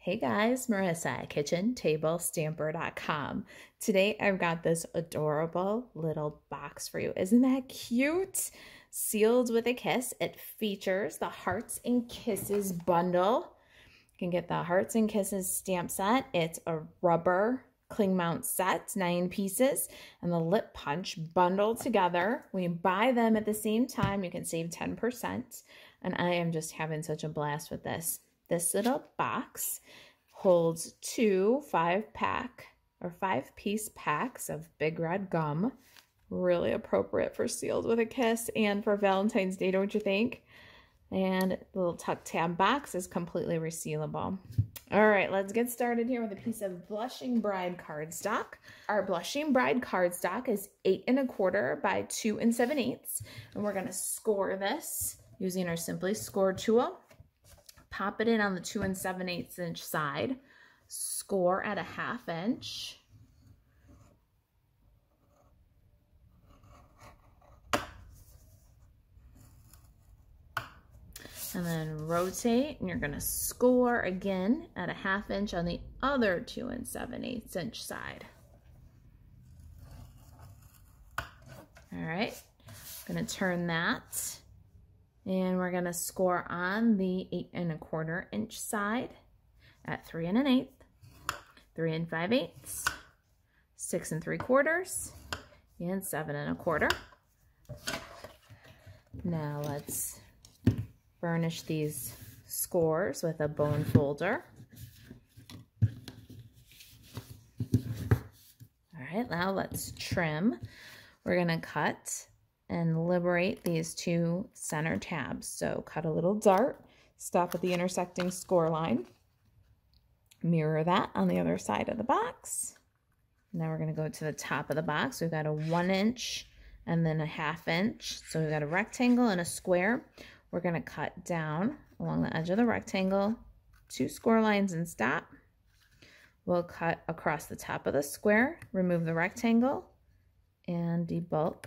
Hey guys, Marissa at KitchenTableStamper.com. Today I've got this adorable little box for you. Isn't that cute? Sealed with a kiss. It features the Hearts and Kisses bundle. You can get the Hearts and Kisses stamp set. It's a rubber cling mount set, 9 pieces, and the lip punch bundled together. When you buy them at the same time, you can save 10%. And I am just having such a blast with this. This little box holds 2 5-piece packs of Big Red gum. Really appropriate for Sealed with a Kiss and for Valentine's Day, don't you think? And the little tuck tab box is completely resealable. All right, let's get started here with a piece of Blushing Bride cardstock. Our Blushing Bride cardstock is 8 1/4 by 2 7/8, and we're gonna score this using our Simply Score tool. Pop it in on the 2 7/8 inch side, score at a 1/2 inch. And then rotate, and you're gonna score again at a 1/2 inch on the other 2 7/8 inch side. All right, gonna turn that. And we're going to score on the 8 1/4 inch side at 3 1/8, 3 5/8, 6 3/4, and 7 1/4. Now let's burnish these scores with a bone folder. All right, now let's trim. We're going to cut and liberate these 2 center tabs. So cut a little dart, stop at the intersecting score line, mirror that on the other side of the box. Now we're gonna go to the top of the box. We've got a 1 inch and then a 1/2 inch. So we've got a rectangle and a square. We're gonna cut down along the edge of the rectangle, 2 score lines and stop. We'll cut across the top of the square, remove the rectangle, and debulk.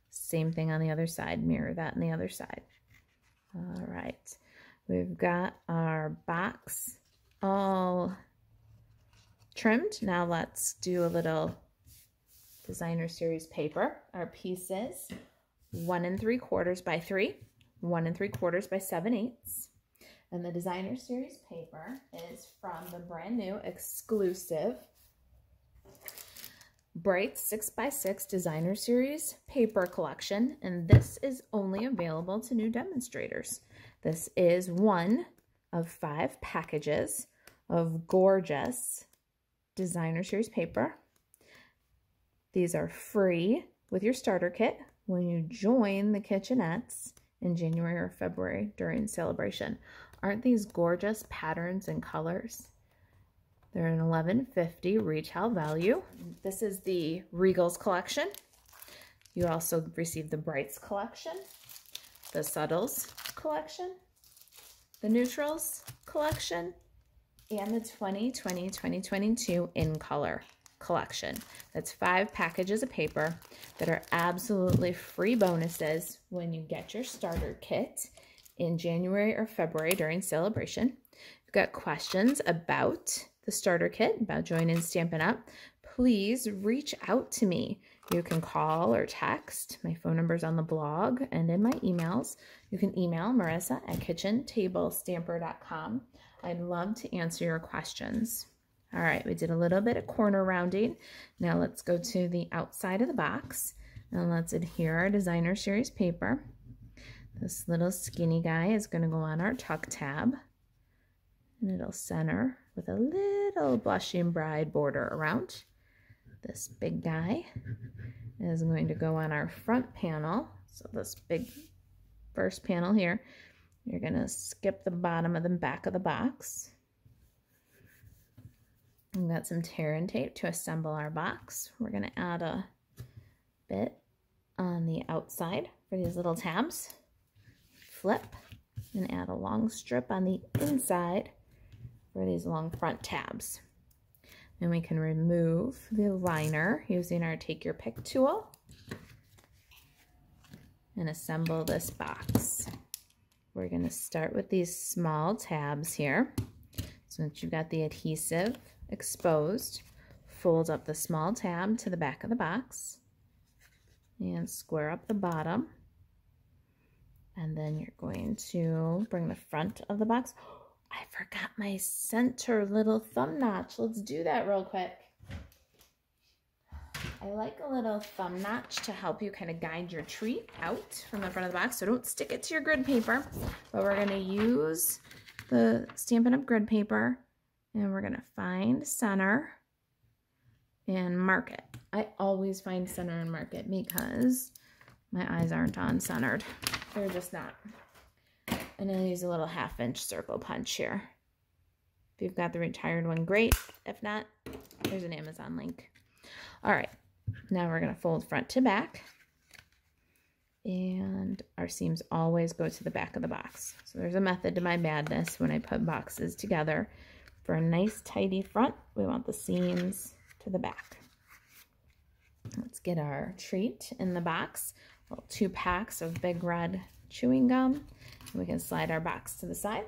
Same thing on the other side, mirror that on the other side. All right, we've got our box all trimmed. Now let's do a little Designer Series paper. Our pieces, 1 3/4 by 3, 1 3/4 by 7/8. And the Designer Series paper is from the brand new exclusive Bright 6x6 Designer Series paper collection, and this is only available to new demonstrators. This is one of 5 packages of gorgeous Designer Series paper. These are free with your starter kit when you join the Kitchenettes in January or February during celebration. Aren't these gorgeous patterns and colors? They're an $11.50 retail value. This is the Regals collection. You also receive the Brights collection, the Subtles collection, the Neutrals collection, and the 2020-2022 In Color collection. That's 5 packages of paper that are absolutely free bonuses when you get your starter kit in January or February during celebration. If you've got questions about the starter kit, about joining Stampin' Up, please reach out to me. You can call or text. My phone number is on the blog and in my emails. You can email Marissa at KitchenTableStamper.com. I'd love to answer your questions. All right, we did a little bit of corner rounding. Now let's go to the outside of the box and let's adhere our Designer Series paper. This little skinny guy is going to go on our tuck tab, and it'll center with a little Blushing Bride border around. This big guy is going to go on our front panel. So this big first panel here, you're going to skip the bottom of the back of the box. We've got some tear and tape to assemble our box. We're going to add a bit on the outside for these little tabs. Flip and add a long strip on the inside for these long front tabs. And we can remove the liner using our Take Your Pick tool and assemble this box. We're going to start with these small tabs here. So once you've got the adhesive exposed, fold up the small tab to the back of the box and square up the bottom. And then you're going to bring the front of the box. I forgot my center little thumb notch. Let's do that real quick. I like a little thumb notch to help you kind of guide your treat out from the front of the box. So don't stick it to your grid paper, but we're going to use the Stampin' Up! Grid paper and we're going to find center and mark it. I always find center and mark it because my eyes aren't on centered. They're just not. And I'll use a little 1/2-inch circle punch here. If you've got the retired one, great. If not, there's an Amazon link. All right, now we're going to fold front to back. And our seams always go to the back of the box. So there's a method to my madness when I put boxes together. For a nice tidy front, we want the seams to the back. Let's get our treat in the box. Well, 2 packs of Big Red chewing gum. And we can slide our box to the side.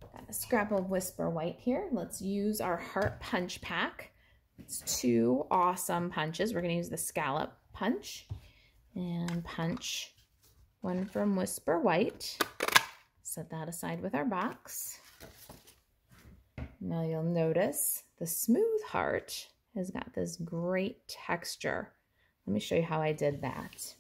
Got a scrap of Whisper White here. Let's use our heart punch pack. It's 2 awesome punches. We're going to use the scallop punch and punch one from Whisper White. Set that aside with our box. Now you'll notice the smooth heart has got this great texture. Let me show you how I did that.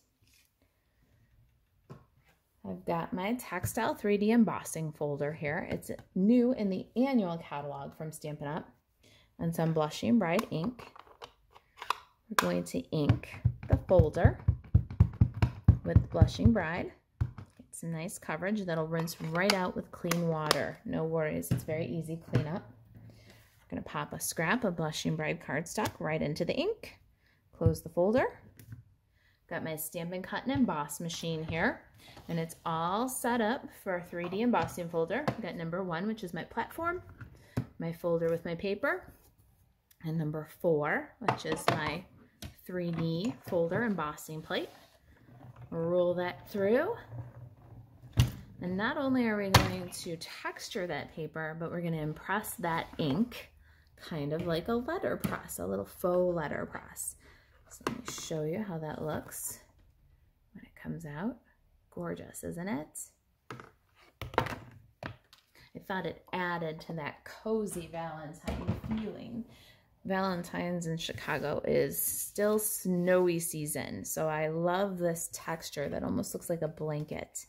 I've got my Textile 3D embossing folder here. It's new in the annual catalog from Stampin' Up! And some Blushing Bride ink. We're going to ink the folder with Blushing Bride. Get some nice coverage that'll rinse right out with clean water. No worries, it's very easy cleanup. We're going to pop a scrap of Blushing Bride cardstock right into the ink. Close the folder. Got my Stampin' Cut and Emboss machine here, and it's all set up for a 3D embossing folder. I've got number 1, which is my platform, my folder with my paper, and number 4, which is my 3D folder embossing plate. Roll that through, and not only are we going to texture that paper, but we're going to impress that ink kind of like a letter press, a little faux letter press. So let me show you how that looks when it comes out. Gorgeous, isn't it? I thought it added to that cozy Valentine feeling. Valentine's in Chicago is still snowy season, so I love this texture that almost looks like a blanket.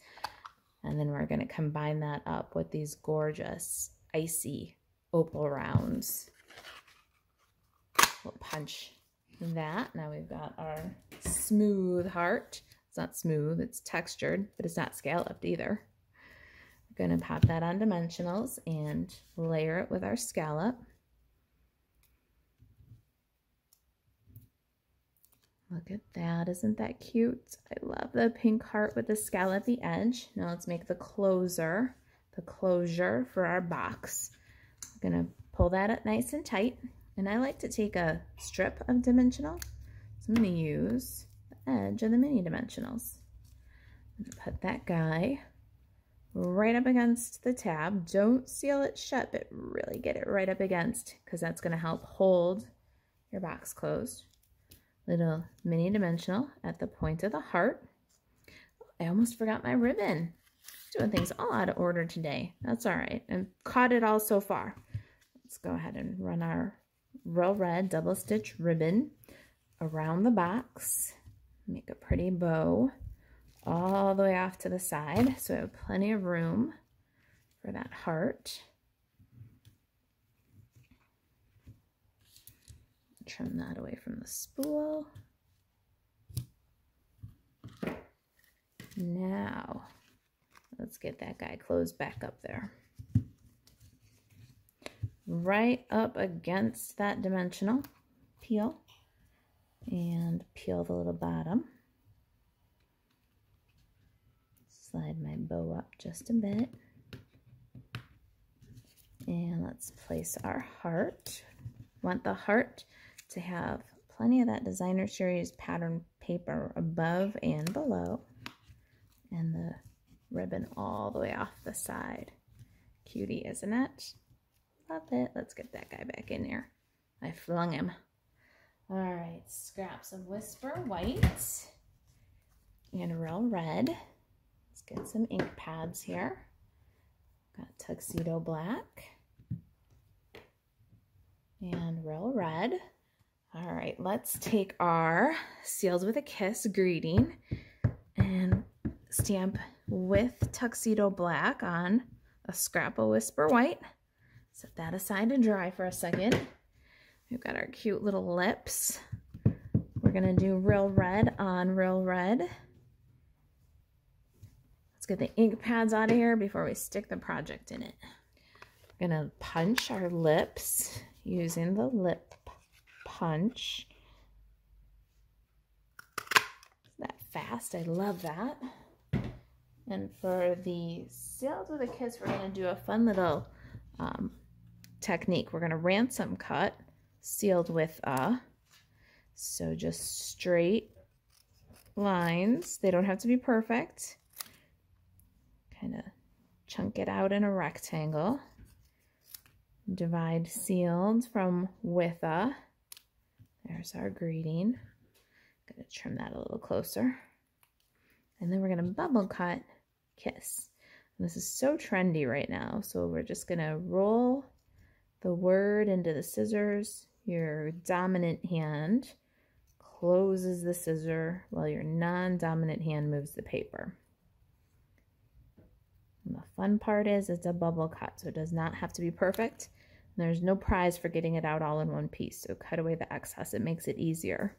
And then we're going to combine that up with these gorgeous icy opal rounds. We'll punch that. Now we've got our smooth heart. It's not smooth, it's textured, but it's not scalloped either. We're going to pop that on dimensionals and layer it with our scallop. Look at that, isn't that cute? I love the pink heart with the scallopy edge. Now let's make the closure for our box. I'm gonna pull that up nice and tight, and I like to take a strip of dimensional. So I'm gonna use the edge of the mini dimensionals. I'm gonna put that guy right up against the tab. Don't seal it shut, but really get it right up against, because that's gonna help hold your box closed. Little mini dimensional at the point of the heart. I almost forgot my ribbon. Doing things all out of order today. That's all right. I've caught it all so far. Let's go ahead and run our Real Red double stitch ribbon around the box. Make a pretty bow all the way off to the side, so I have plenty of room for that heart. Trim that away from the spool. Now, let's get that guy closed back up there. Right up against that dimensional, peel, and peel the little bottom. Slide my bow up just a bit. And let's place our heart. Want the heart to have plenty of that Designer Series pattern paper above and below, and the ribbon all the way off the side. Cutie, isn't it? Love it. Let's get that guy back in there. I flung him. All right, scraps of Whisper White and Real Red. Let's get some ink pads here. Got Tuxedo Black and Real Red. All right, let's take our Sealed with a Kiss greeting and stamp with Tuxedo Black on a scrap of Whisper White. Set that aside to dry for a second. We've got our cute little lips. We're gonna do Real Red on Real Red. Let's get the ink pads out of here before we stick the project in it. We're gonna punch our lips using the lip punch. Isn't that fast? I love that. And for the Sealed with a Kiss, we're gonna do a fun little technique. We're gonna ransom cut sealed with a, so just straight lines. They don't have to be perfect. Kind of chunk it out in a rectangle. Divide sealed from with a. There's our greeting. Gonna trim that a little closer. And then we're gonna bubble cut kiss. And this is so trendy right now, so we're just gonna roll the word into the scissors. Your dominant hand closes the scissor while your non-dominant hand moves the paper. And the fun part is it's a bubble cut, so it does not have to be perfect. There's no prize for getting it out all in one piece, so cut away the excess. It makes it easier.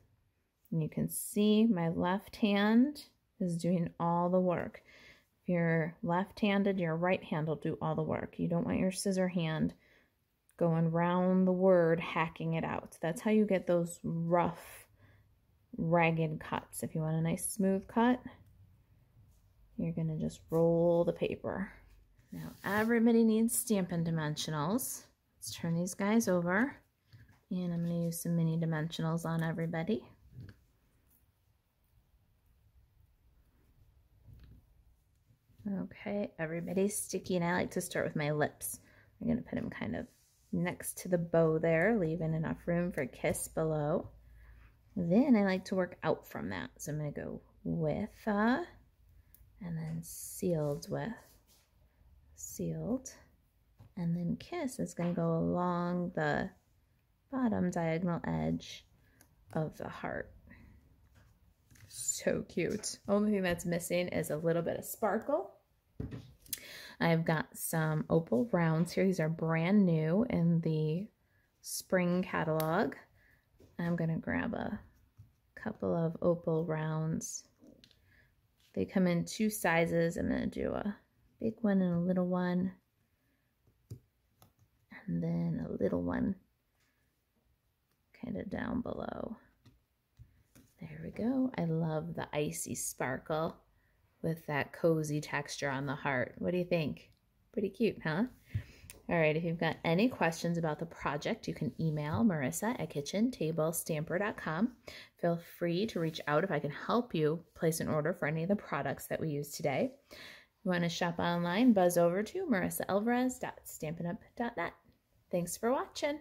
And you can see my left hand is doing all the work. If you're left-handed, your right hand will do all the work. You don't want your scissor hand going round the word, hacking it out. That's how you get those rough, ragged cuts. If you want a nice smooth cut, you're gonna just roll the paper. Now everybody needs Stampin' Dimensionals. Let's turn these guys over, and I'm gonna use some mini dimensionals on everybody. Okay, everybody's sticky, and I like to start with my lips. I'm gonna put them kind of next to the bow there, leaving enough room for kiss below. Then I like to work out from that. So I'm going to go with and then sealed with, sealed, and then kiss is going to go along the bottom diagonal edge of the heart. So cute. Only thing that's missing is a little bit of sparkle. I've got some opal rounds here. These are brand new in the spring catalog. I'm going to grab a couple of opal rounds. They come in two sizes. I'm going to do a big one and a little one, and then a little one kind of down below. There we go. I love the icy sparkle with that cozy texture on the heart. What do you think? Pretty cute, huh? All right, if you've got any questions about the project, you can email marissa@kitchentablestamper.com. Feel free to reach out if I can help you place an order for any of the products that we use today. If you want to shop online, buzz over to marissaelvarez.stampinup.net. Thanks for watching.